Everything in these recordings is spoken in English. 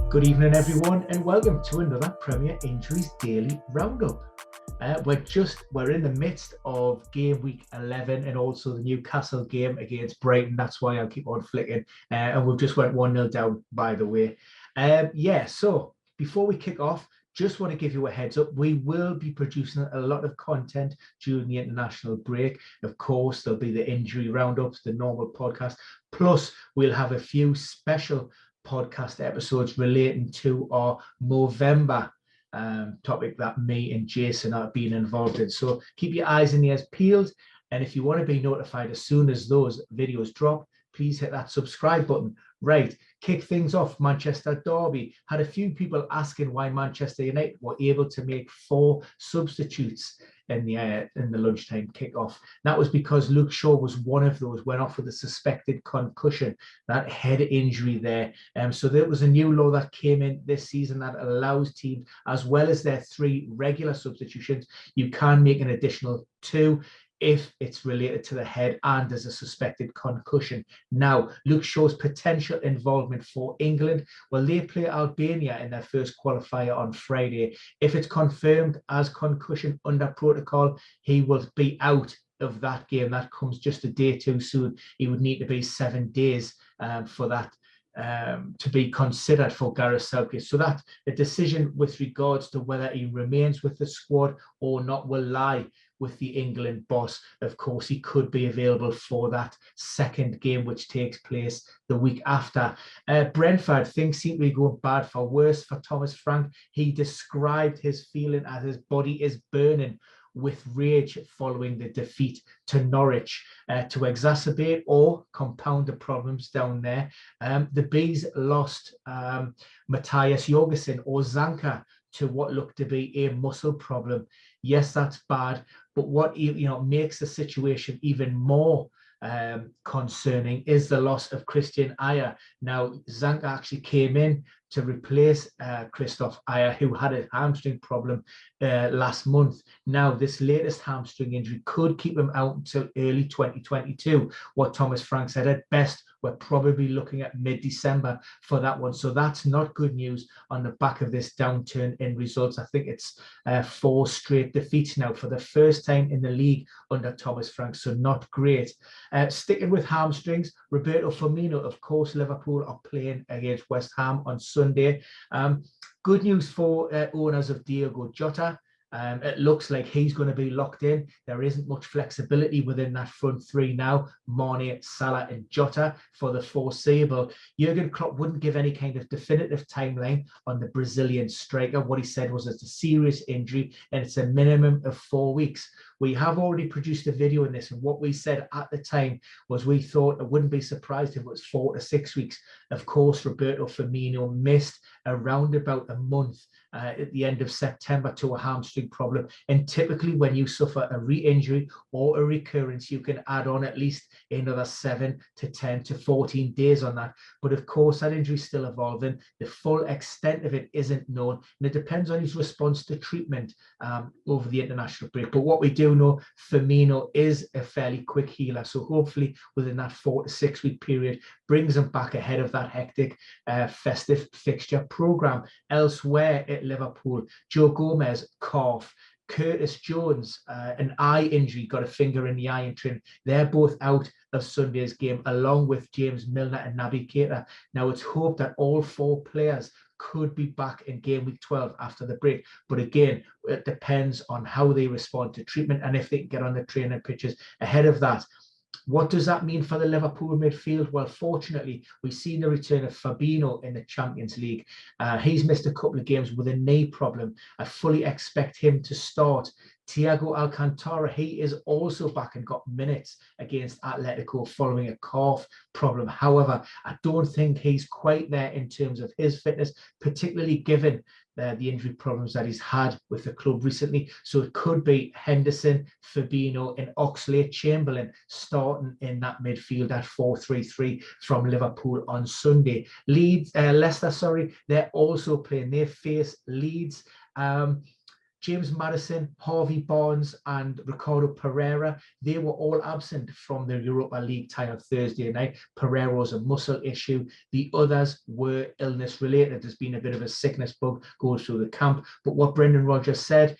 Good evening, everyone, and welcome to another Premier Injuries Daily Roundup. We're in the midst of game week 11 and also the Newcastle game against Brighton. That's why I'll keep on flicking. And we've just went 1-0 down, by the way. So before we kick off, just want to give you a heads up. We will be producing a lot of content during the international break. Of course, there'll be the injury roundups, the normal podcast. Plus, we'll have a few special podcast episodes relating to our Movember topic that me and Jason are being involved in. So keep your eyes and ears peeled. And if you want to be notified as soon as those videos drop, please hit that subscribe button. Right, kick things off. Manchester Derby. Had a few people asking why Manchester United were able to make 4 substitutes in the lunchtime kickoff. That was because Luke Shaw was one of those, went off with a suspected concussion, that head injury there. So there was a new law that came in this season that allows teams, as well as their 3 regular substitutions, you can make an additional 2 if it's related to the head and there's a suspected concussion. Now, Luke Shaw's potential involvement for England, well, they play Albania in their first qualifier on Friday. If it's confirmed as concussion under protocol, he will be out of that game. That comes just a day too soon. He would need to be 7 days for that to be considered for Gareth Southgate. So that a decision with regards to whether he remains with the squad or not will lie with the England boss. Of course, he could be available for that second game, which takes place the week after. Brentford, things seem to be going bad for worse for Thomas Frank. He described his feeling as his body is burning with rage following the defeat to Norwich. To exacerbate or compound the problems down there, the Bees lost Matthias Jorgensen or Zanka to what looked to be a muscle problem. Yes, that's bad, but what makes the situation even more concerning is the loss of Christian Ayer. Now, Zanka actually came in to replace Christoph Ayer, who had a hamstring problem last month. Now, this latest hamstring injury could keep him out until early 2022. What Thomas Frank said, at best, we're probably looking at mid-December for that one. So that's not good news on the back of this downturn in results. I think it's 4 straight defeats now for the first time in the league under Thomas Frank. So not great. Sticking with hamstrings, Roberto Firmino, of course, Liverpool are playing against West Ham on Sunday. Good news for owners of Diogo Jota. It looks like he's going to be locked in. There isn't much flexibility within that front 3 now. Mane, Salah and Jota for the foreseeable. Jurgen Klopp wouldn't give any kind of definitive timeline on the Brazilian striker. What he said was it's a serious injury and it's a minimum of 4 weeks. We have already produced a video on this, and what we said at the time was we thought it wouldn't be surprised if it was 4 to 6 weeks. Of course, Roberto Firmino missed around about a month at the end of September to a hamstring problem. And typically when you suffer a re-injury or a recurrence, you can add on at least another 7 to 10 to 14 days on that. But of course, that injury is still evolving. The full extent of it isn't known, and it depends on his response to treatment over the international break. But what we do know, Firmino is a fairly quick healer. So hopefully within that 4 to 6 week period, brings him back ahead of that hectic festive fixture program. Elsewhere at Liverpool, Joe Gomez, calf. Curtis Jones, an eye injury, got a finger in the eye in training. They're both out of Sunday's game, along with James Milner and Naby Keita. Now, it's hoped that all 4 players could be back in game week 12 after the break. But again, it depends on how they respond to treatment and if they can get on the training pitches ahead of that. What does that mean for the Liverpool midfield? Well, fortunately, we've seen the return of Firmino in the Champions League. He's missed a couple of games with a knee problem. I fully expect him to start. Thiago Alcantara, he is also back and got minutes against Atletico following a calf problem. However, I don't think he's quite there in terms of his fitness, particularly given the injury problems that he's had with the club recently. So it could be Henderson, Fabinho and Oxlade-Chamberlain starting in that midfield at 4-3-3 from Liverpool on Sunday. Leicester, they're also playing. They face Leeds. James Maddison, Harvey Barnes, and Ricardo Pereira, they were all absent from the Europa League tie on Thursday night. Pereira's a muscle issue. The others were illness related. There's been a bit of a sickness bug goes through the camp. But what Brendan Rodgers said,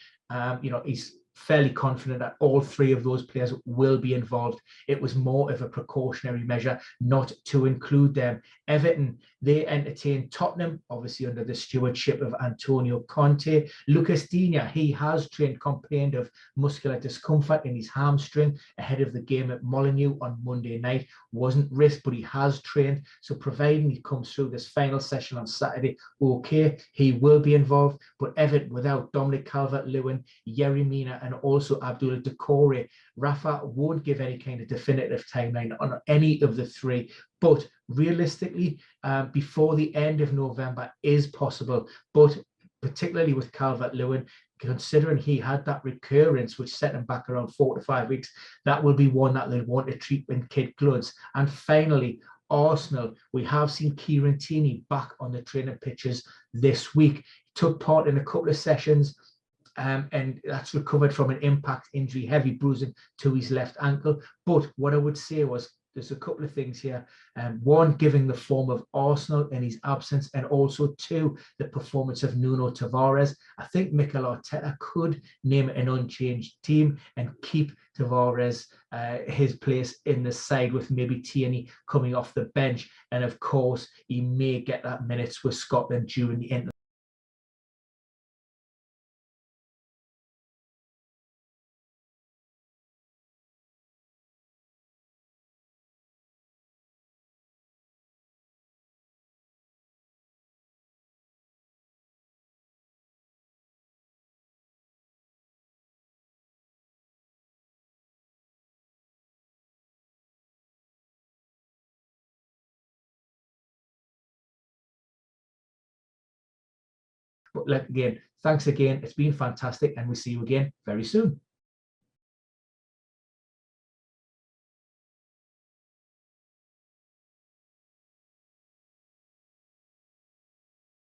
he's fairly confident that all three of those players will be involved. It was more of a precautionary measure not to include them. Everton, they entertained Tottenham, obviously under the stewardship of Antonio Conte. Lucas Digne, he has complained of muscular discomfort in his hamstring ahead of the game at Molineux on Monday night. Wasn't risked, but he has trained. So providing he comes through this final session on Saturday, okay, he will be involved. But Everton, without Dominic Calvert-Lewin, Yerry Mina, and also Abdul Decore, Rafa won't give any kind of definitive timeline on any of the three. But realistically, before the end of November is possible. But particularly with Calvert-Lewin, considering he had that recurrence, which set him back around 4 to 5 weeks, that will be one that they'll want to treat in kid gloves. And finally, Arsenal, we have seen Kieran Tierney back on the training pitches this week. He took part in a couple of sessions, and that's recovered from an impact injury, heavy bruising to his left ankle. But what I would say was, there's a couple of things here. One, giving the form of Arsenal in his absence, and also two, the performance of Nuno Tavares. I think Mikel Arteta could name an unchanged team and keep Tavares his place in the side, with maybe Tierney coming off the bench. And of course, he may get that minutes with Scotland during the end. But again, thanks again. It's been fantastic, and we'll see you again very soon.